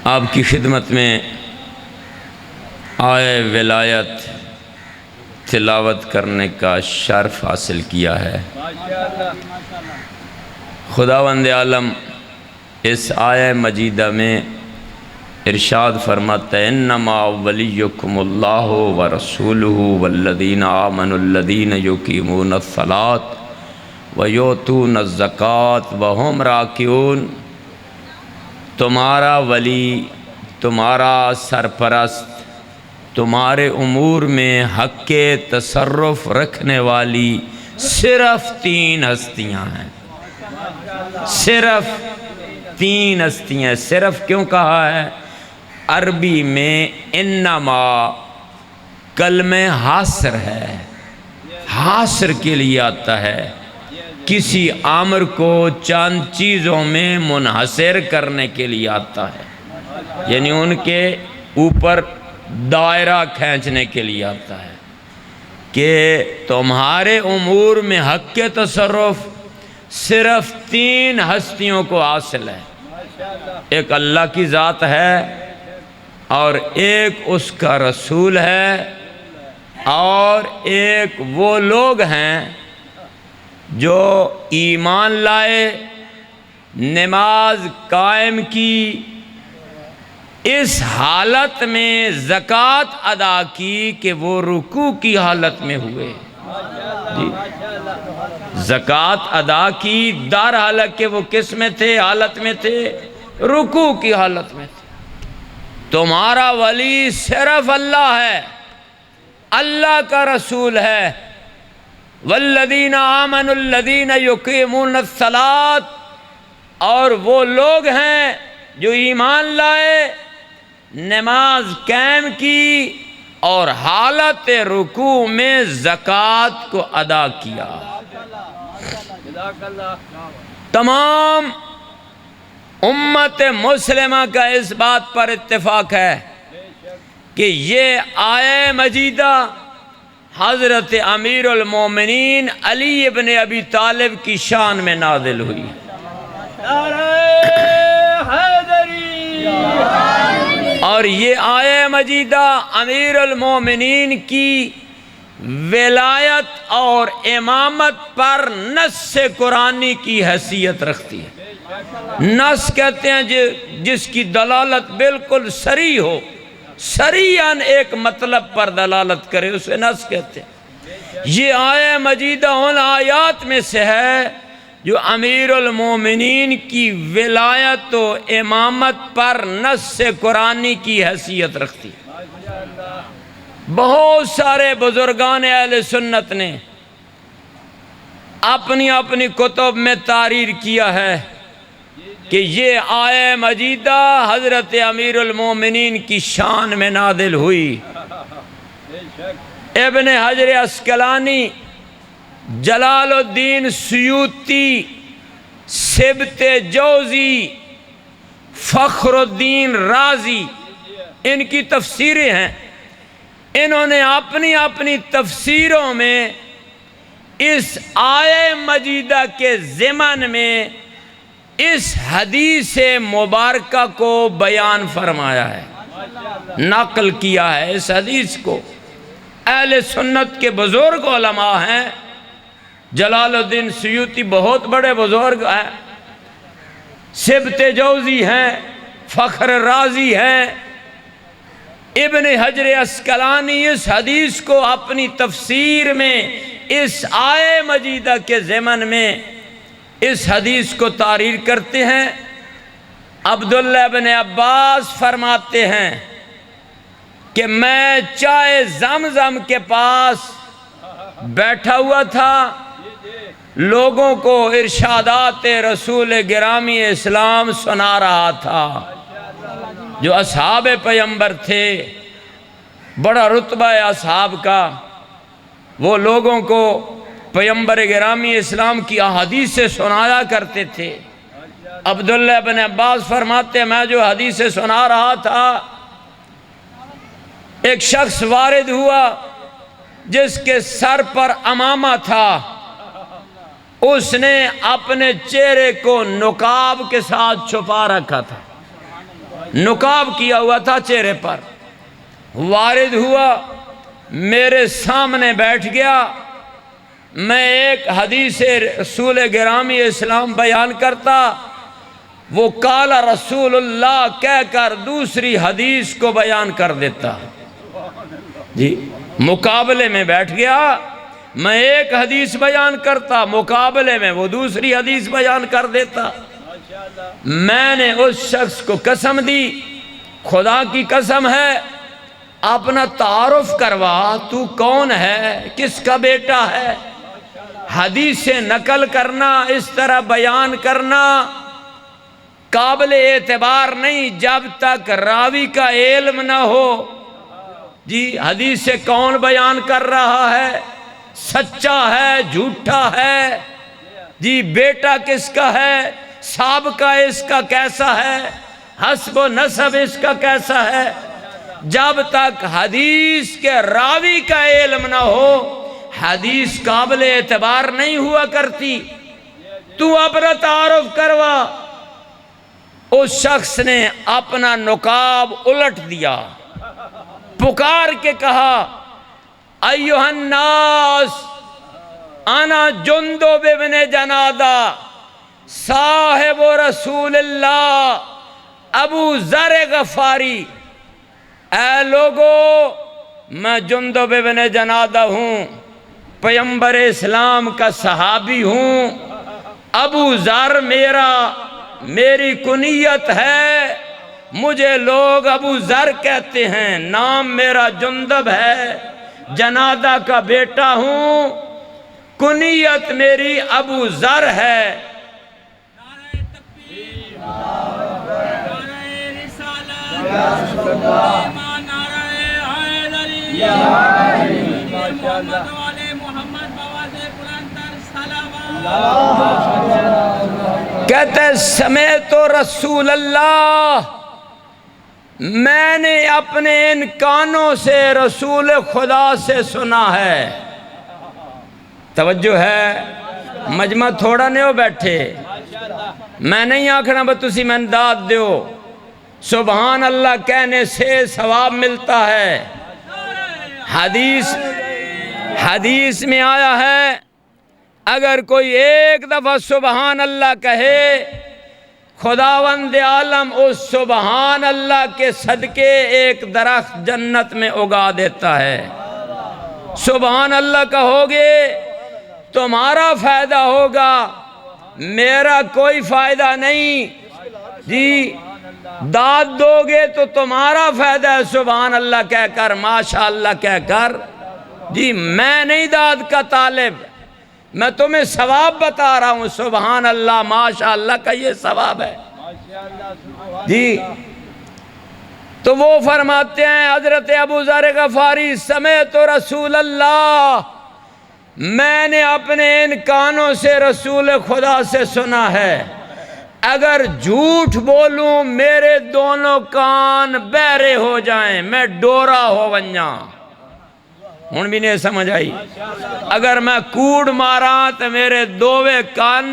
آپ کی خدمت میں آئے ولایت تلاوت کرنے کا شرف حاصل کیا ہے۔ خداوند عالم اس آیہ مجیدہ میں ارشاد فرماتا ہے انما ولیکم اللہ ورسولہ والذین آمنوا الذین یقیمون الصلاۃ ویؤتون الزکاۃ وہم راکعون۔ تمہارا ولی، تمہارا سرپرست، تمہارے امور میں حق تصرف رکھنے والی صرف 3 ہستیاں ہیں۔ صرف 3 ہستیاں۔ صرف کیوں کہا ہے؟ عربی میں انما کلمہ حاصر ہے، حاصر کے لیے آتا ہے، کسی امر کو چند چیزوں میں منحصر کرنے کے لیے آتا ہے، یعنی ان کے اوپر دائرہ کھینچنے کے لیے آتا ہے کہ تمہارے امور میں حق تصرف صرف 3 ہستیوں کو حاصل ہے۔ ایک اللہ کی ذات ہے، اور ایک اس کا رسول ہے، اور ایک وہ لوگ ہیں جو ایمان لائے، نماز قائم کی، اس حالت میں زکوٰۃ ادا کی کہ وہ رکوع کی حالت میں ہوئے۔ جی، زکوٰۃ ادا کی در حالانکہ وہ کس میں تھے؟ حالت میں تھے رکوع کی حالت میں تھے۔ تمہارا ولی صرف اللہ ہے، اللہ کا رسول ہے۔ والذین آمنوا الذین یقیمون الصلاۃ، اور وہ لوگ ہیں جو ایمان لائے، نماز قائم کی، اور حالت رکوع میں زکوٰۃ کو ادا کیا۔ تمام امت مسلمہ کا اس بات پر اتفاق ہے کہ یہ آیہ مجیدہ حضرت امیر المومنین علی ابن ابی طالب کی شان میں نازل ہوئی۔ اور یہ آیہ مجیدہ امیر المومنین کی ولایت اور امامت پر نص قرآنی کی حیثیت رکھتی ہے۔ نص کہتے ہیں جس کی دلالت بالکل صریح ہو، صریحاً ایک مطلب پر دلالت کرے، اسے نص کہتے ہیں۔ یہ آیہ مجیدہ ان آیات میں سے ہے جو امیر المومنین کی ولایت و امامت پر نص قرآنی کی حیثیت رکھتی ہے۔ بہت سارے بزرگان اہل سنت نے اپنی اپنی کتب میں تحریر کیا ہے کہ یہ آیہ مجیدہ حضرت امیر المومنین کی شان میں نازل ہوئی۔ ابن حجر عسقلانی، جلال الدین سیوطی، سبت جوزی، فخر الدین رازی، ان کی تفسیریں ہیں۔ انہوں نے اپنی اپنی تفسیروں میں اس آیہ مجیدہ کے ضمن میں اس حدیث مبارکہ کو بیان فرمایا ہے، نقل کیا ہے اس حدیث کو۔ اہل سنت کے بزرگ علماء ہیں، جلال الدین سیوطی بہت بڑے بزرگ ہیں، سبت جوزی ہیں، فخر رازی ہیں، ابن حجر عسقلانی اس حدیث کو اپنی تفسیر میں اس آیہ مجیدہ کے ضمن میں اس حدیث کو تحریر کرتے ہیں۔ عبداللہ بن عباس فرماتے ہیں کہ میں چائے زمزم کے پاس بیٹھا ہوا تھا، لوگوں کو ارشادات رسول گرامی اسلام سنا رہا تھا۔ جو اصحاب پیغمبر تھے، بڑا رتبہ ہے اصحاب کا، وہ لوگوں کو پیغمبر گرامی اسلام کی احادیثیں سنایا کرتے تھے۔ عبداللہ بن عباس فرماتے ہیں میں جو حدیثیں سنا رہا تھا، ایک شخص وارد ہوا جس کے سر پر عمامہ تھا، اس نے اپنے چہرے کو نقاب کے ساتھ چھپا رکھا تھا۔ نقاب کیا ہوا تھا چہرے پر، وارد ہوا میرے سامنے بیٹھ گیا، میں ایک حدیث رسول گرامی اسلام بیان کرتا، وہ قال رسول اللہ کہہ کر دوسری حدیث کو بیان کر دیتا۔ جی مقابلے میں بیٹھ گیا، میں ایک حدیث بیان کرتا، مقابلے میں وہ دوسری حدیث بیان کر دیتا۔ میں نے اس شخص کو قسم دی، خدا کی قسم ہے اپنا تعارف کروا، تو کون ہے، کس کا بیٹا ہے۔ حدیث سے نقل کرنا، اس طرح بیان کرنا قابل اعتبار نہیں جب تک راوی کا علم نہ ہو۔ جی حدیث سے کون بیان کر رہا ہے، سچا ہے جھوٹا ہے، جی بیٹا کس کا ہے، سابقہ اس کا کیسا ہے، حسب و نسب اس کا کیسا ہے، جب تک حدیث کے راوی کا علم نہ ہو حدیث قابل اعتبار نہیں ہوا کرتی۔ تو اپنا تعارف کروا۔ اس شخص نے اپنا نقاب الٹ دیا، پکار کے کہا ایھا الناس انا جندب ابن جنادہ صاحب رسول اللہ ابو ذر غفاری، اے لوگو میں جندب ابن جنادہ ہوں، پیغمبر اسلام کا صحابی ہوں، ابو ذر میری کنیت ہے، مجھے لوگ ابو ذر کہتے ہیں، نام میرا جندب ہے، جنادہ کا بیٹا ہوں، کنیت میری ابو ذر ہے۔ کہتے سمیت رسول اللہ، میں نے اپنے ان کانوں سے رسول خدا سے سنا ہے۔ توجہ ہے، مجمع تھوڑا نہیں ہو بیٹھے، میں نہیں آکھنا بتوسی میں داد دیو، سبحان اللہ کہنے سے ثواب ملتا ہے۔ حدیث میں آیا ہے اگر کوئی ایک دفعہ سبحان اللہ کہے خداوند عالم اس سبحان اللہ کے صدقے ایک درخت جنت میں اگا دیتا ہے۔ سبحان اللہ کہو گے تمہارا فائدہ ہوگا، میرا کوئی فائدہ نہیں، جی داد دو گے تو تمہارا فائدہ ہے سبحان اللہ کہہ کر، ماشاءاللہ کہہ کر، جی میں نہیں داد کا طالب، میں تمہیں ثواب بتا رہا ہوں، سبحان اللہ ماشاءاللہ کا یہ ثواب ہے۔ جی تو وہ فرماتے ہیں حضرت ابو ذر غفاری سمیت رسول اللہ، میں نے اپنے ان کانوں سے رسول خدا سے سنا ہے، اگر جھوٹ بولوں میرے دونوں کان بہرے ہو جائیں، میں ڈورا ہو ونجاں۔ ہن بھی نہیں سمجھ آئی، اگر میں کوڑ ماراں تو میرے دووے کان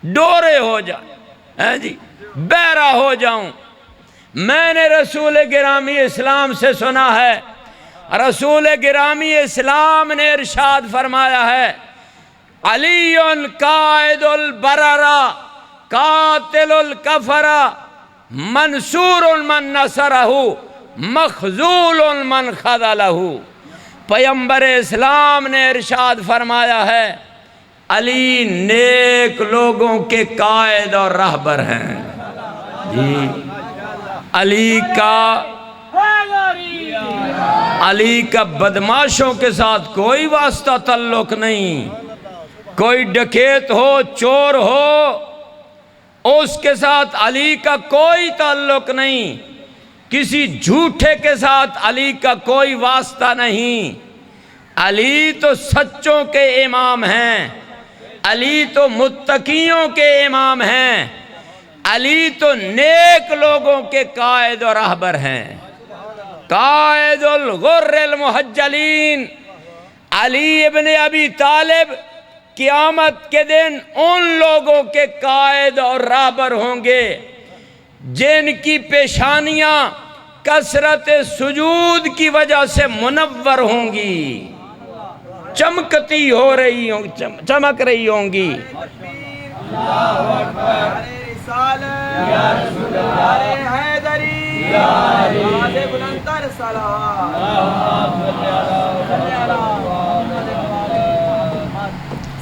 ڈورے ہو جائیں، جی بہرا ہو جاؤں۔ میں نے رسول گرامی اسلام سے سنا ہے، رسول گرامی اسلام نے ارشاد فرمایا ہے علی قائد البررہ قاتل الکفرہ منصور من نصرہ مخذول من خذلہ۔ پیغمبر اسلام نے ارشاد فرمایا ہے علی نیک لوگوں کے قائد اور رہبر ہیں۔ جی علی کا بدماشوں کے ساتھ کوئی واسطہ تعلق نہیں، کوئی ڈکیت ہو چور ہو اس کے ساتھ علی کا کوئی تعلق نہیں، کسی جھوٹے کے ساتھ علی کا کوئی واسطہ نہیں۔ علی تو سچوں کے امام ہیں، علی تو متقیوں کے امام ہیں، علی تو نیک لوگوں کے قائد اور رہبر ہیں۔ قائد الغر المحجلین، علی ابن ابی طالب قیامت کے دن ان لوگوں کے قائد اور رہبر ہوں گے جن کی پیشانیاں کثرت سجود کی وجہ سے منور ہوں گی، چمکتی ہو رہی ہوں، چمک رہی ہوں گی۔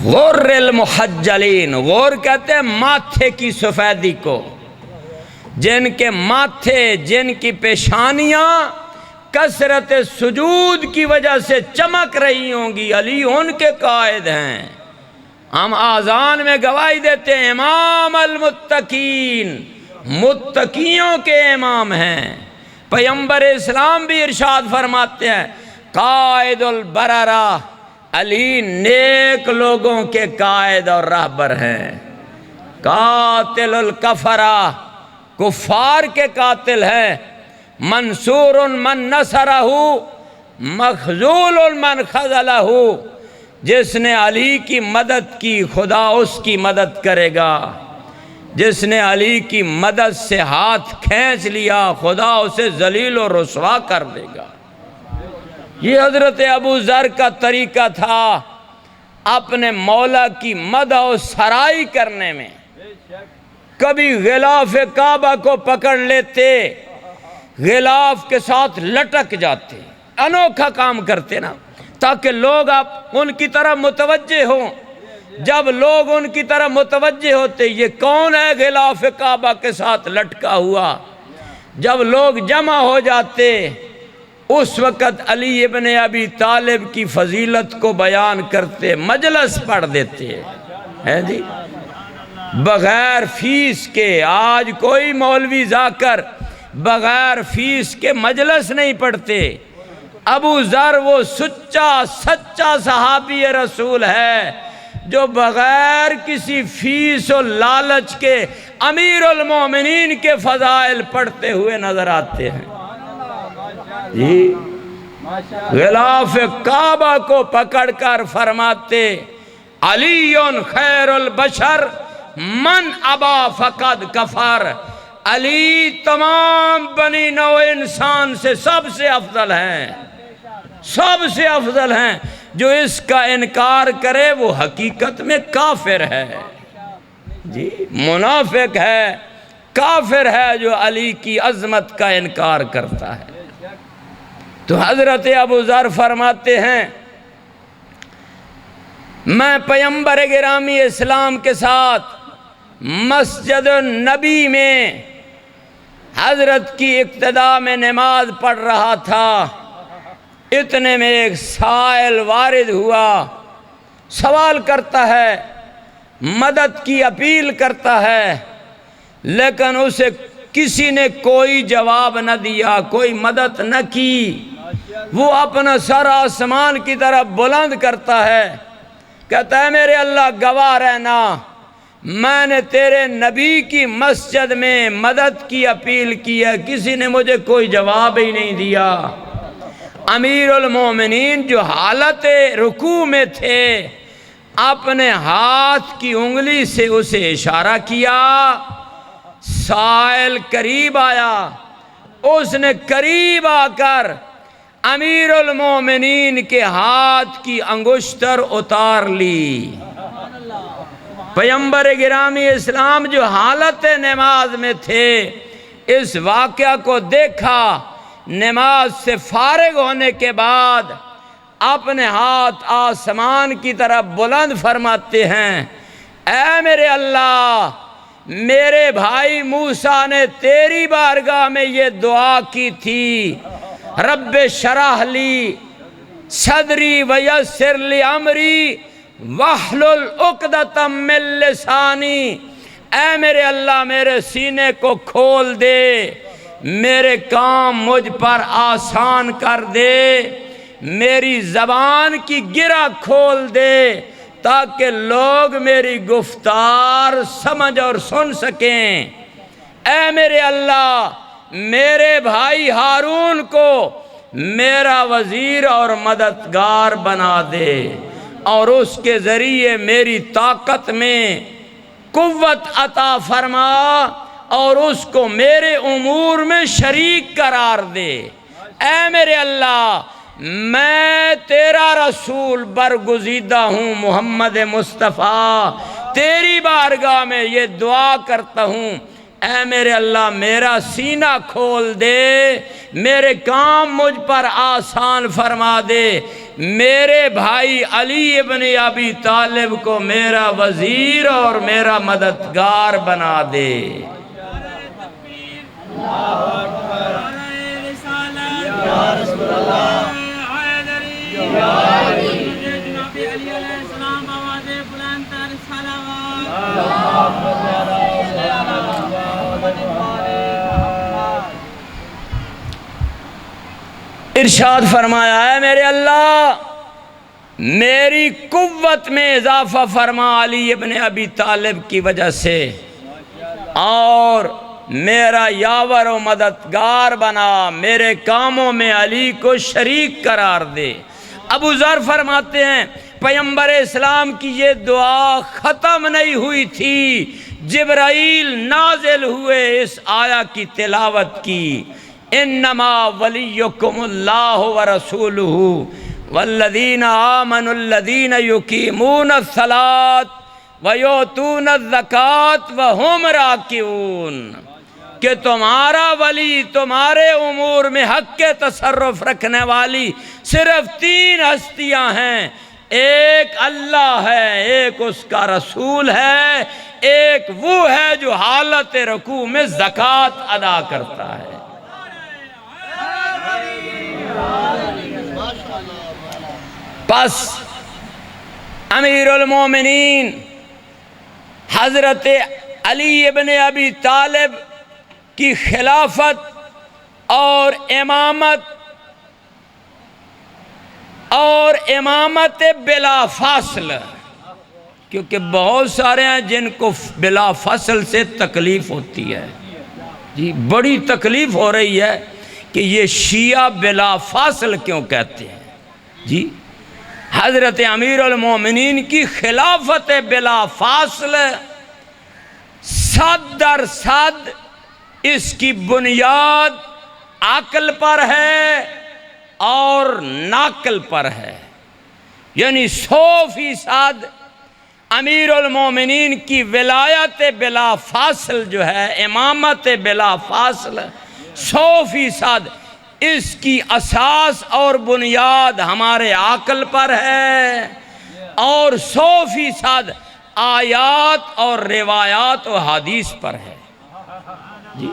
غر المحجلین، غور کہتے ہیں ماتھے کی سفیدی کو، جن کے ماتھے، جن کی پیشانیاں کثرت سجود کی وجہ سے چمک رہی ہوں گی، علی ان کے قائد ہیں۔ ہم آذان میں گواہی دیتے ہیں امام المتقین، متقیوں کے امام ہیں۔ پیغمبر اسلام بھی ارشاد فرماتے ہیں قائد البررہ، علی نیک لوگوں کے قائد اور رہبر ہیں۔ قاتل الکفرہ، کفار کے قاتل ہیں۔ منصور من نصرہ، مخذول من خذلہ، جس نے علی کی مدد کی خدا اس کی مدد کرے گا، جس نے علی کی مدد سے ہاتھ کھینچ لیا خدا اسے ذلیل و رسوا کر دے گا۔ یہ حضرت ابو ذر کا طریقہ تھا اپنے مولا کی مدح و سرائی کرنے میں۔ کبھی غلاف کعبہ کو پکڑ لیتے، غلاف کے ساتھ لٹک جاتے، انوکھا کام کرتے نا، تاکہ لوگ ان کی طرف متوجہ ہوں۔ جب لوگ ان کی طرف متوجہ ہوتے یہ کون ہے غلاف کعبہ کے ساتھ لٹکا ہوا، جب لوگ جمع ہو جاتے اس وقت علی ابن ابی طالب کی فضیلت کو بیان کرتے، مجلس پڑھ دیتے ہیں جی، بغیر فیس کے۔ آج کوئی مولوی جا کر بغیر فیس کے مجلس نہیں پڑھتے۔ ابو ذر وہ سچا صحابی رسول ہے جو بغیر کسی فیس و لالچ کے امیر المومنین کے فضائل پڑھتے ہوئے نظر آتے ہیں جی۔ غلاف کعبہ کو پکڑ کر فرماتے علی خیر البشر من ابا فقد کفر، علی تمام بنی نوع انسان سے سب سے افضل ہیں، سب سے افضل ہیں۔ جو اس کا انکار کرے وہ حقیقت میں کافر ہے جی، منافق ہے، کافر ہے جو علی کی عظمت کا انکار کرتا ہے۔ تو حضرت ابو ذر فرماتے ہیں میں پیغمبر گرامی اسلام کے ساتھ مسجد النبی میں حضرت کی اقتداء میں نماز پڑھ رہا تھا، اتنے میں ایک سائل وارد ہوا، سوال کرتا ہے، مدد کی اپیل کرتا ہے، لیکن اسے کسی نے کوئی جواب نہ دیا، کوئی مدد نہ کی۔ وہ اپنا سر آسمان کی طرف بلند کرتا ہے، کہتا ہے میرے اللہ گواہ رہنا، میں نے تیرے نبی کی مسجد میں مدد کی اپیل کی ہے، کسی نے مجھے کوئی جواب ہی نہیں دیا۔ امیر المومنین جو حالت رکوع میں تھے اپنے ہاتھ کی انگلی سے اسے اشارہ کیا، سائل قریب آیا، اس نے قریب آ کر امیر المومنین کے ہاتھ کی انگشتر اتار لی۔ پیغمبر گرامی اسلام جو حالت نماز میں تھے اس واقعہ کو دیکھا، نماز سے فارغ ہونے کے بعد اپنے ہاتھ آسمان کی طرف بلند فرماتے ہیں اے میرے اللہ، میرے بھائی موسیٰ نے تیری بارگاہ میں یہ دعا کی تھی، رب شرح لی صدری ویسر لی امری واحلل عقدۃ من لسانی، اے میرے اللہ میرے سینے کو کھول دے، میرے کام مجھ پر آسان کر دے، میری زبان کی گرہ کھول دے تاکہ لوگ میری گفتار سمجھ اور سن سکیں۔ اے میرے اللہ میرے بھائی ہارون کو میرا وزیر اور مددگار بنا دے اور اس کے ذریعے میری طاقت میں قوت عطا فرما اور اس کو میرے امور میں شریک قرار دے۔ اے میرے اللہ، میں تیرا رسول برگزیدہ ہوں محمد مصطفیٰ، تیری بارگاہ میں یہ دعا کرتا ہوں، اے میرے اللہ میرا سینہ کھول دے، میرے کام مجھ پر آسان فرما دے، میرے بھائی علی ابن ابی طالب کو میرا وزیر اور میرا مددگار بنا دے۔ ارشاد فرمایا ہے میرے اللہ میری قوت میں اضافہ فرما علی ابن ابی طالب کی وجہ سے، اور میرا یاور و مددگار بنا، میرے کاموں میں علی کو شریک قرار دے۔ ابو ذر فرماتے ہیں پیغمبر اسلام کی یہ دعا ختم نہیں ہوئی تھی، جبرائیل نازل ہوئے اس آیا کی تلاوت کی، انما ولیکم اللہ ورسولہ والذین آمنوا الذین یقیمون الصلاۃ ویؤتون الزکاۃ وہم راکعون، کہ تمہارا ولی تمہارے امور میں حق کے تصرف رکھنے والی صرف تین ہستیاں ہیں، ایک اللہ ہے، ایک اس کا رسول ہے، ایک وہ ہے جو حالت رکوع میں زکوٰۃ ادا کرتا ہے۔ پس امیر المومنین حضرت علی ابن ابی طالب کی خلافت اور امامت بلا فاصل، کیونکہ بہت سارے ہیں جن کو بلا فاصل سے تکلیف ہوتی ہے، جی بڑی تکلیف ہو رہی ہے کہ یہ شیعہ بلا فاصل کیوں کہتے ہیں۔ جی حضرت امیر المومنین کی خلافت بلا فاصل صد در صد اس کی بنیاد عقل پر ہے اور ناقل پر ہے، یعنی 100% امیر المومنین کی ولایت بلا فاصل جو ہے، امامت بلا فاصل 100% اس کی اساس اور بنیاد ہمارے عقل پر ہے، اور 100% آیات اور روایات و حدیث پر ہے۔ جی